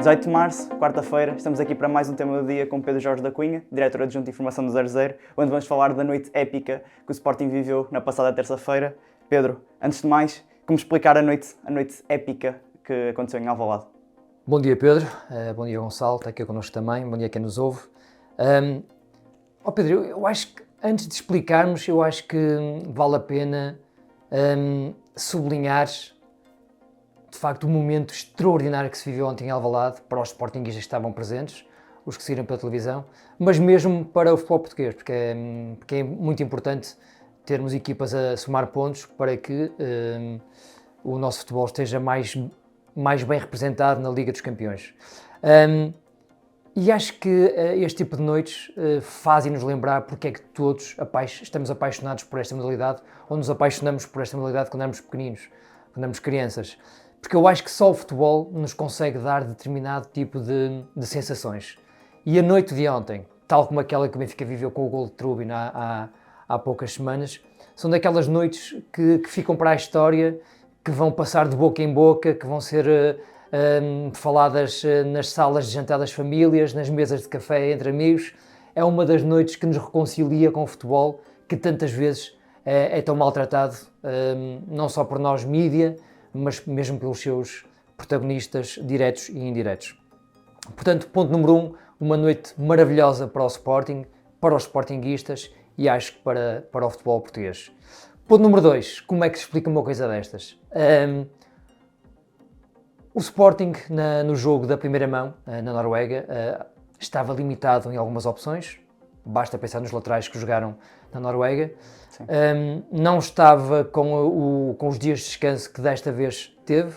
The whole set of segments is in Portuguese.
18 de março, quarta-feira, estamos aqui para mais um tema do dia com Pedro Jorge da Cunha, diretor adjunto de informação do 00, onde vamos falar da noite épica que o Sporting viveu na passada terça-feira. Pedro, antes de mais, como explicar a noite épica que aconteceu em Alvalade? Bom dia, Pedro. Bom dia, Gonçalo. Está aqui connosco também. Bom dia a quem nos ouve. Pedro, eu acho que antes de explicarmos, eu acho que vale a pena sublinhar de facto o momento extraordinário que se viveu ontem em Alvalade para os sportinguistas que estavam presentes, os que seguiram pela televisão, mas mesmo para o futebol português, porque é muito importante termos equipas a somar pontos para que o nosso futebol esteja mais bem representado na Liga dos Campeões. E acho que este tipo de noites fazem-nos lembrar porque é que todos estamos apaixonados por esta modalidade, ou nos apaixonamos por esta modalidade quando éramos pequeninos, quando éramos crianças. Porque eu acho que só o futebol nos consegue dar determinado tipo de sensações. E a noite de ontem, tal como aquela que o Benfica viveu com o gol de Trubin há poucas semanas, são daquelas noites que ficam para a história, que vão passar de boca em boca, que vão ser faladas nas salas de jantar das famílias, nas mesas de café entre amigos. É uma das noites que nos reconcilia com o futebol, que tantas vezes é tão maltratado, não só por nós, mídia, mas mesmo pelos seus protagonistas diretos e indiretos. Portanto, ponto número 1, uma noite maravilhosa para o Sporting, para os sportinguistas e acho que para o futebol português. Ponto número 2, como é que se explica uma coisa destas? O Sporting, no jogo da primeira mão, na Noruega, estava limitado em algumas opções, basta pensar nos laterais que jogaram na Noruega, não estava com os dias de descanso que desta vez teve,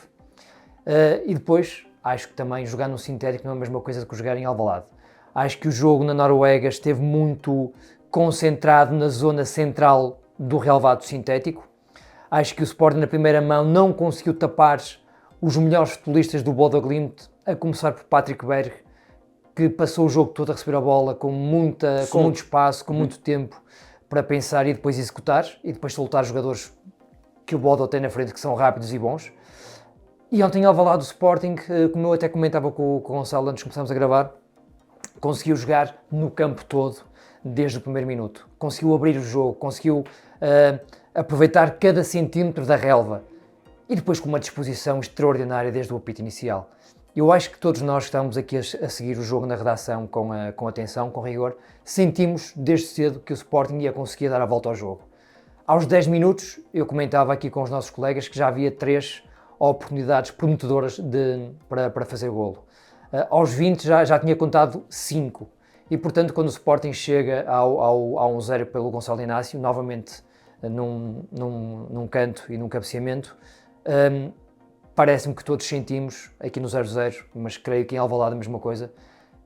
e depois acho que também jogar no sintético não é a mesma coisa do que jogar em Alvalade. Acho que o jogo na Noruega esteve muito concentrado na zona central do relvado sintético. Acho que o Sporting na primeira mão não conseguiu tapar os melhores futebolistas do Bodo Glimt, a começar por Patrick Berg, que passou o jogo todo a receber a bola com muito espaço, com muito tempo para pensar e depois executar, e depois soltar jogadores que o Bodo tem na frente que são rápidos e bons. E ontem em Alvalade o Sporting, como eu até comentava com o Gonçalo antes de começarmos a gravar, conseguiu jogar no campo todo desde o primeiro minuto. Conseguiu abrir o jogo, conseguiu aproveitar cada centímetro da relva e depois com uma disposição extraordinária desde o apito inicial. Eu acho que todos nós que estávamos aqui a seguir o jogo na redação com atenção, com rigor, sentimos desde cedo que o Sporting ia conseguir dar a volta ao jogo. Aos 10 minutos, eu comentava aqui com os nossos colegas que já havia 3 oportunidades prometedoras para fazer golo. Aos 20 já tinha contado 5. E, portanto, quando o Sporting chega ao 1-0 pelo Gonçalo Inácio, novamente num canto e num cabeceamento, parece-me que todos sentimos, aqui no 0-0, mas creio que em Alvalade a mesma coisa,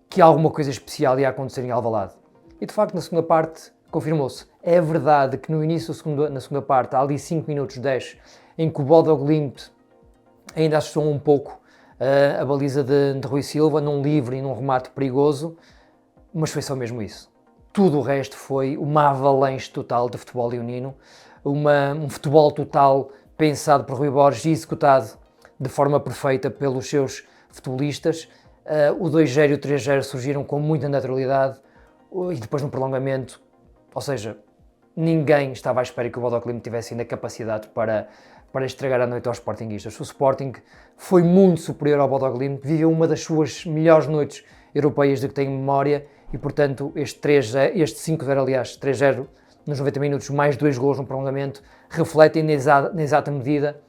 que alguma coisa especial ia acontecer em Alvalade. E, de facto, na segunda parte, confirmou-se. É verdade que no início na segunda parte, há ali 5 minutos 10, em que o Bodo Glimt ainda assustou um pouco a baliza de Rui Silva, num livre e num remate perigoso, mas foi só mesmo isso. Tudo o resto foi uma avalanche total de futebol leonino, um futebol total pensado por Rui Borges e executado de forma perfeita pelos seus futebolistas. O 2-0 e o 3-0 surgiram com muita naturalidade e depois no prolongamento, ou seja, ninguém estava à espera que o Bodo Glimt tivesse ainda capacidade para estragar a noite aos sportinguistas. O Sporting foi muito superior ao Bodo Glimt, viveu uma das suas melhores noites europeias de que tenho memória e, portanto, este 5-0, aliás, 3-0 nos 90 minutos, mais 2 golos no prolongamento, refletem na exata medida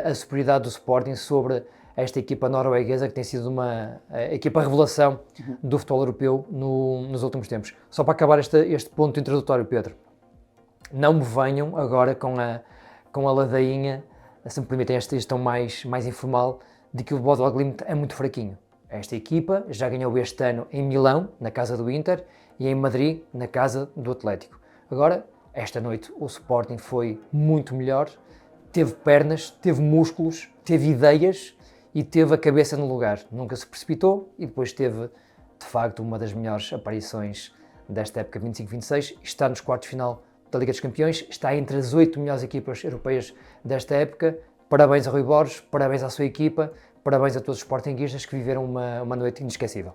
a superioridade do Sporting sobre esta equipa norueguesa, que tem sido uma equipa revelação do futebol europeu nos últimos tempos. Só para acabar este ponto introdutório, Pedro, não me venham agora com a ladainha, se me permitem esta gestão mais informal, de que o Bodo Glimt é muito fraquinho. Esta equipa já ganhou este ano em Milão, na casa do Inter, e em Madrid, na casa do Atlético. Agora, esta noite, o Sporting foi muito melhor, teve pernas, teve músculos, teve ideias e teve a cabeça no lugar. Nunca se precipitou e depois teve, de facto, uma das melhores aparições desta época 25-26. Está nos quartos de final da Liga dos Campeões, está entre as 8 melhores equipas europeias desta época. Parabéns a Rui Borges, parabéns à sua equipa, parabéns a todos os sportinguistas que viveram uma noite inesquecível.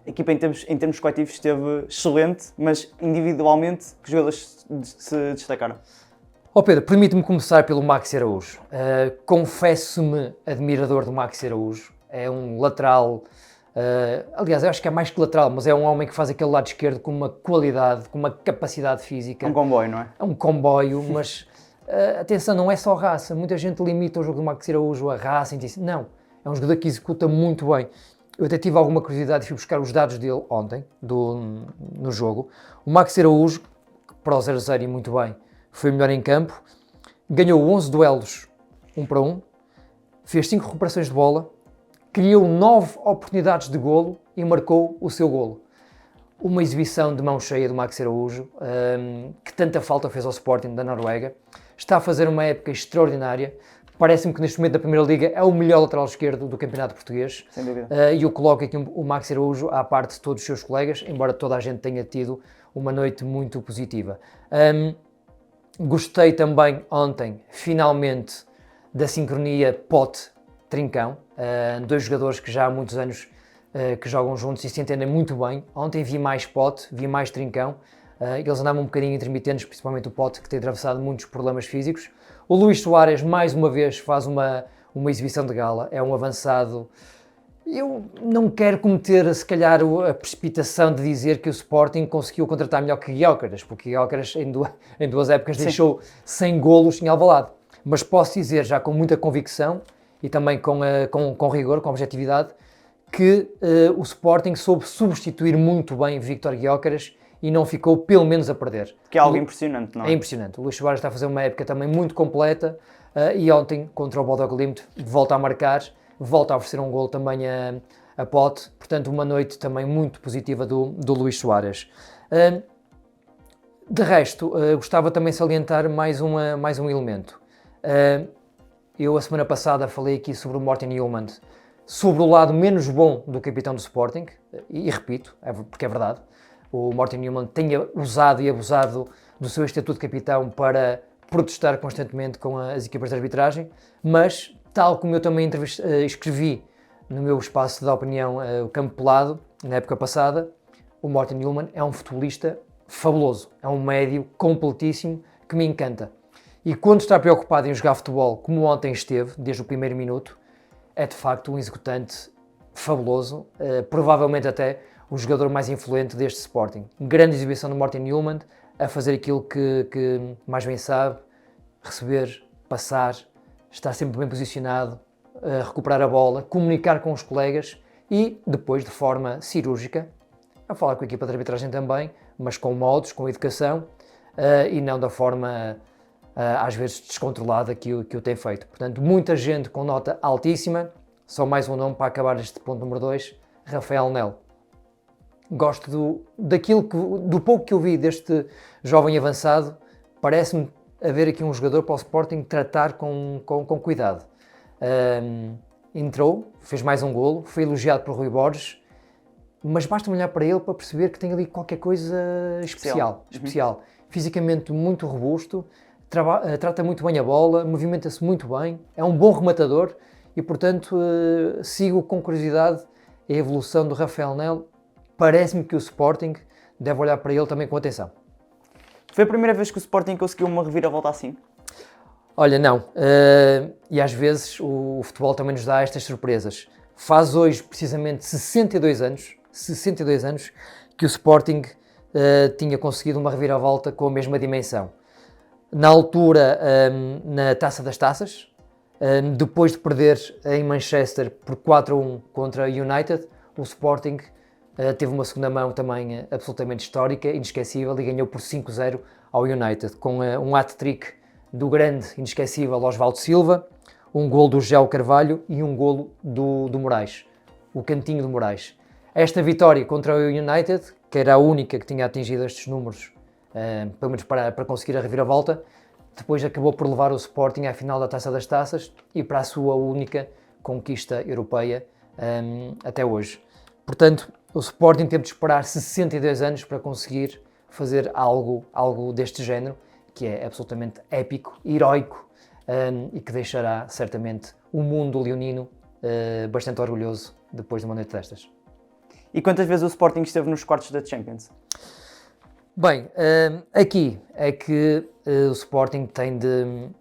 A equipa em termos coletivos esteve excelente, mas individualmente, que jogadores se destacaram? Pedro, permite-me começar pelo Maxi Araújo. Confesso-me admirador do Maxi Araújo. É um lateral, aliás, eu acho que é mais que lateral, mas é um homem que faz aquele lado esquerdo com uma qualidade, com uma capacidade física. Um comboio, não é? É um comboio, mas atenção, não é só raça. Muita gente limita o jogo do Maxi Araújo a raça. Não, é um jogador que executa muito bem. Eu até tive alguma curiosidade e fui buscar os dados dele ontem, no jogo. O Maxi Araújo, para o 0-0 e muito bem, foi o melhor em campo, ganhou 11 duelos 1 para 1, fez 5 recuperações de bola, criou 9 oportunidades de golo e marcou o seu golo. Uma exibição de mão cheia do Maxi Araújo, que tanta falta fez ao Sporting da Noruega. Está a fazer uma época extraordinária. Parece-me que neste momento da Primeira Liga é o melhor lateral esquerdo do campeonato português. Sem dúvida. E eu coloco aqui o Maxi Araújo à parte de todos os seus colegas, embora toda a gente tenha tido uma noite muito positiva. Gostei também ontem, finalmente, da sincronia Pote-Trincão. Dois jogadores que já há muitos anos que jogam juntos e se entendem muito bem. Ontem vi mais Pote, vi mais Trincão. Eles andavam um bocadinho intermitentes, principalmente o Pote, que tem atravessado muitos problemas físicos. O Luís Soares, mais uma vez, faz uma exibição de gala. É um avançado. Eu não quero cometer, se calhar, a precipitação de dizer que o Sporting conseguiu contratar melhor que Gyökeres, porque Gyökeres em duas épocas deixou 100 golos em Alvalade. Mas posso dizer, já com muita convicção e também com rigor, com objetividade, que o Sporting soube substituir muito bem Viktor Gyökeres e não ficou pelo menos a perder. Que é algo impressionante, não é? É impressionante. O Luís Soares está a fazer uma época também muito completa e ontem, contra o Bodo Glimt, volta a marcar, volta a oferecer um golo também a Pote. Portanto, uma noite também muito positiva do Luís Soares. De resto, gostava também de salientar mais um elemento. Eu, a semana passada, falei aqui sobre o Morten Hjulmand, sobre o lado menos bom do capitão do Sporting, e repito, porque é verdade. O Morten Hjulmand tenha usado e abusado do seu estatuto de capitão para protestar constantemente com as equipas de arbitragem, mas, tal como eu também escrevi no meu espaço de opinião, o Campo Pelado, na época passada, o Morten Hjulmand é um futebolista fabuloso, é um médio completíssimo que me encanta. E quando está preocupado em jogar futebol, como ontem esteve, desde o primeiro minuto, é de facto um executante fabuloso, provavelmente até o jogador mais influente deste Sporting. Grande exibição do Morten Hjulmand, a fazer aquilo que mais bem sabe, receber, passar, estar sempre bem posicionado, recuperar a bola, comunicar com os colegas e, depois, de forma cirúrgica, a falar com a equipa de arbitragem também, mas com modos, com educação e não da forma, às vezes, descontrolada que o tem feito. Portanto, muita gente com nota altíssima. Só mais um nome para acabar este ponto número 2, Rafael Nel. Gosto do pouco que eu vi deste jovem avançado, parece-me haver aqui um jogador para o Sporting tratar com cuidado. Entrou, fez mais um golo, foi elogiado por Rui Borges, mas basta olhar para ele para perceber que tem ali qualquer coisa especial. Fisicamente muito robusto, trata muito bem a bola, movimenta-se muito bem, é um bom rematador e, portanto, sigo com curiosidade a evolução do Rafael Nel. Parece-me que o Sporting deve olhar para ele também com atenção. Foi a primeira vez que o Sporting conseguiu uma reviravolta assim? Olha, não. E às vezes o futebol também nos dá estas surpresas. Faz hoje precisamente 62 anos que o Sporting tinha conseguido uma reviravolta com a mesma dimensão. Na altura, na Taça das Taças, depois de perder em Manchester por 4-1 contra a United, o Sporting teve uma segunda mão também absolutamente histórica, inesquecível, e ganhou por 5-0 ao United, com um hat-trick do grande, inesquecível Osvaldo Silva, um golo do João Carvalho e um golo do Moraes, o cantinho do Moraes. Esta vitória contra o United, que era a única que tinha atingido estes números, pelo menos para conseguir a reviravolta, depois acabou por levar o Sporting à final da Taça das Taças e para a sua única conquista europeia até hoje. Portanto, o Sporting teve de esperar 62 anos para conseguir fazer algo deste género, que é absolutamente épico, heroico e que deixará certamente o mundo leonino bastante orgulhoso depois de uma noite destas. E quantas vezes o Sporting esteve nos quartos da Champions? Bem, aqui é que o Sporting tem de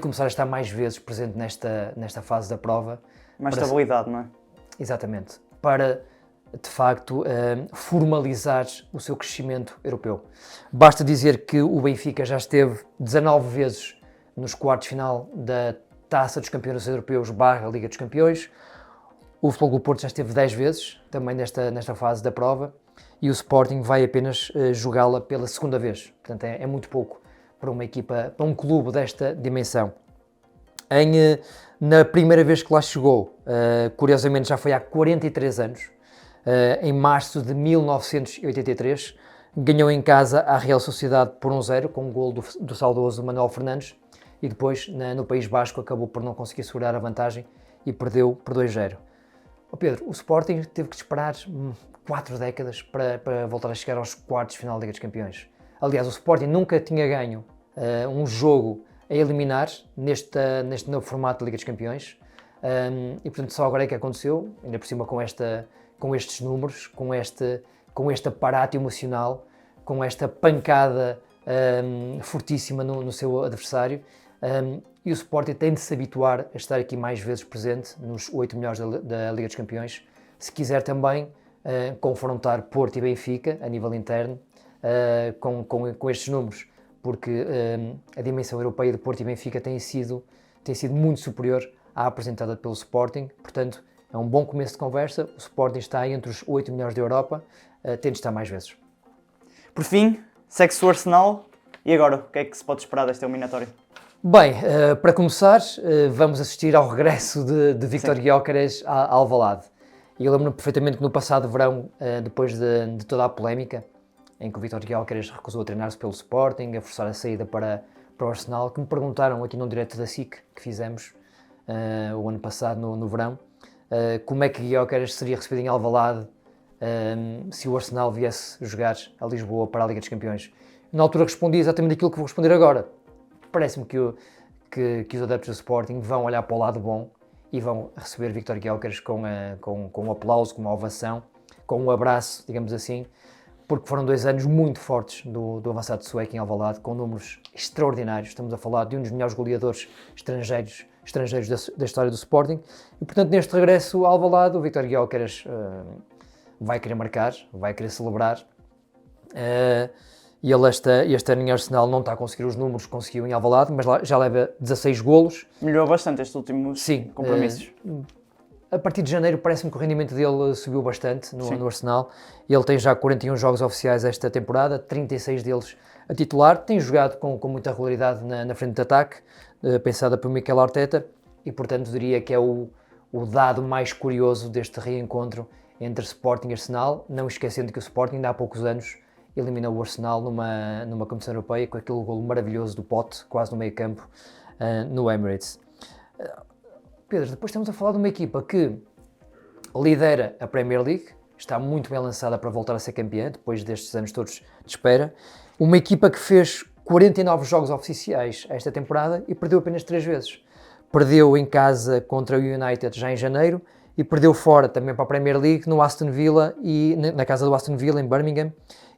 começar a estar mais vezes presente nesta fase da prova. Mais estabilidade, não é? Exatamente. Para, de facto, formalizar o seu crescimento europeu. Basta dizer que o Benfica já esteve 19 vezes nos quartos de final da Taça dos Campeões Europeus / Liga dos Campeões. O Futebol Clube do Porto já esteve 10 vezes, também nesta fase da prova, e o Sporting vai apenas jogá-la pela segunda vez. Portanto, é muito pouco para uma equipa, para um clube desta dimensão. Na primeira vez que lá chegou, curiosamente já foi há 43 anos, em março de 1983, ganhou em casa a Real Sociedade por 1-0, com um golo do saudoso Manuel Fernandes, e depois no País Basco acabou por não conseguir segurar a vantagem e perdeu por 2-0. Pedro, o Sporting teve que esperar 4 décadas para voltar a chegar aos quartos de final da Liga dos Campeões. Aliás, o Sporting nunca tinha ganho um jogo a eliminar neste novo formato da Liga dos Campeões, e portanto só agora é que aconteceu, ainda por cima com estes números, com este aparato emocional, com esta pancada fortíssima no seu adversário, e o Sporting tem de se habituar a estar aqui mais vezes presente nos 8 melhores da Liga dos Campeões, se quiser também confrontar Porto e Benfica a nível interno com estes números, porque a dimensão europeia de Porto e Benfica tem sido muito superior à apresentada pelo Sporting. Portanto, é um bom começo de conversa. O Sporting está entre os 8 melhores da Europa, tem de estar mais vezes. Por fim, segue-se o Arsenal, e agora, o que é que se pode esperar desta eliminatória? Bem, para começar, vamos assistir ao regresso de Víctor Gyökeres a Alvalade. E eu lembro-me perfeitamente que no passado verão, depois de toda a polémica, em que o Víctor Gyökeres recusou a treinar-se pelo Sporting, a forçar a saída para o Arsenal, que me perguntaram aqui num direto da SIC que fizemos o ano passado, no verão, como é que Gyökeres seria recebido em Alvalade se o Arsenal viesse jogar a Lisboa para a Liga dos Campeões. Na altura respondi exatamente aquilo que vou responder agora. Parece-me que os adeptos do Sporting vão olhar para o lado bom e vão receber Víctor Gyökeres com um aplauso, com uma ovação, com um abraço, digamos assim, porque foram 2 anos muito fortes do avançado sueco em Alvalade, com números extraordinários. Estamos a falar de um dos melhores goleadores estrangeiros da história do Sporting, e portanto neste regresso a Alvalade o Víctor Gyökeres vai querer marcar, vai querer celebrar, e ele este ano em Arsenal não está a conseguir os números que conseguiu em Alvalade, mas já leva 16 golos. Melhorou bastante estes últimos compromissos. A partir de janeiro parece-me que o rendimento dele subiu bastante no Arsenal. Ele tem já 41 jogos oficiais esta temporada, 36 deles a titular. Tem jogado com muita regularidade na frente de ataque, pensada por Mikel Arteta, e portanto diria que é o dado mais curioso deste reencontro entre Sporting e Arsenal, não esquecendo que o Sporting ainda há poucos anos eliminou o Arsenal numa competição europeia com aquele golo maravilhoso do Pote, quase no meio campo, no Emirates. Pedro, depois estamos a falar de uma equipa que lidera a Premier League, está muito bem lançada para voltar a ser campeã, depois destes anos todos de espera. Uma equipa que fez 49 jogos oficiais esta temporada e perdeu apenas 3 vezes. Perdeu em casa contra o United já em janeiro e perdeu fora também para a Premier League no Aston Villa, e na casa do Aston Villa em Birmingham,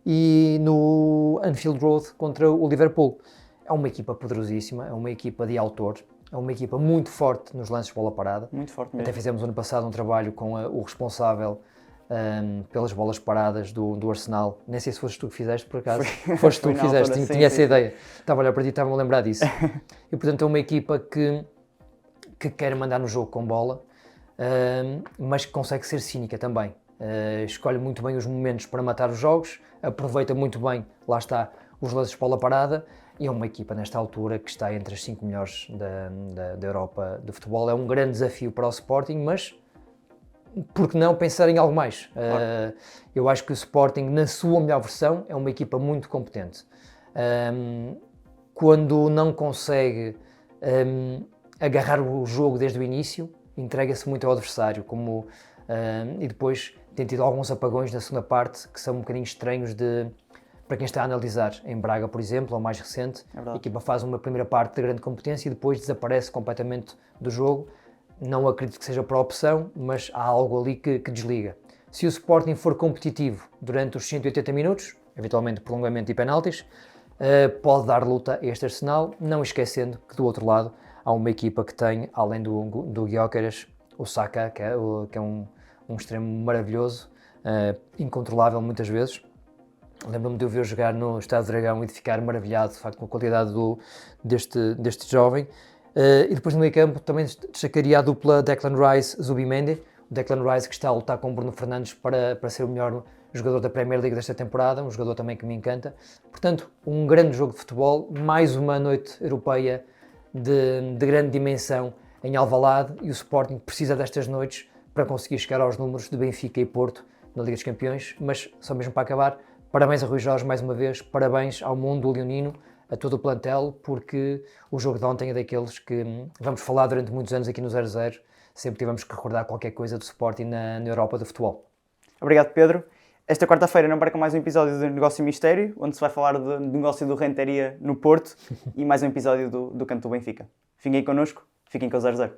e no Anfield Road contra o Liverpool. É uma equipa poderosíssima, é uma equipa de autor, é uma equipa muito forte nos lances de bola parada. Muito forte mesmo. Até fizemos ano passado um trabalho com o responsável pelas bolas paradas do Arsenal. Nem sei se foste tu que fizeste, por acaso. Foste tu que fizeste, altura, tinha essa ideia. Estava a olhar para ti e estava a lembrar disso. E portanto é uma equipa que quer mandar no jogo com bola, mas que consegue ser cínica também. Escolhe muito bem os momentos para matar os jogos, aproveita muito bem, lá está, os lances de bola parada, e é uma equipa nesta altura que está entre as 5 melhores da Europa de futebol. É um grande desafio para o Sporting, mas por que não pensar em algo mais? Claro. Eu acho que o Sporting, na sua melhor versão, é uma equipa muito competente. Quando não consegue agarrar o jogo desde o início, entrega-se muito ao adversário, e depois tem tido alguns apagões na segunda parte que são um bocadinho estranhos para quem está a analisar. Em Braga, por exemplo, ou mais recente, a equipa faz uma primeira parte de grande competência e depois desaparece completamente do jogo. não acredito que seja por opção, mas há algo ali que desliga. Se o Sporting for competitivo durante os 180 minutos, eventualmente prolongamento e penaltis, pode dar luta a este Arsenal, não esquecendo que do outro lado há uma equipa que tem, além do Gyökeres, o Saka, que é um extremo maravilhoso, incontrolável muitas vezes. Lembro-me de eu ver jogar no Estádio do Dragão e de ficar maravilhado de facto com a qualidade deste jovem. E depois no meio campo também destacaria a dupla Declan Rice-Zubimendi. O Declan Rice que está a lutar com o Bruno Fernandes para ser o melhor jogador da Premier League desta temporada, um jogador também que me encanta. Portanto, um grande jogo de futebol, mais uma noite europeia de grande dimensão em Alvalade, e o Sporting precisa destas noites para conseguir chegar aos números de Benfica e Porto na Liga dos Campeões. Mas só mesmo para acabar, parabéns a Rui Jorge mais uma vez, parabéns ao mundo leonino, a todo o plantel, porque o jogo de ontem é daqueles que vamos falar durante muitos anos aqui no 0-0, sempre tivemos que recordar qualquer coisa do Sporting na Europa do futebol. Obrigado, Pedro. Esta quarta-feira não perca mais um episódio do Negócio Mistério, onde se vai falar do negócio do Renteria no Porto e mais um episódio do Canto do Benfica. Fiquem connosco, fiquem com o 0-0.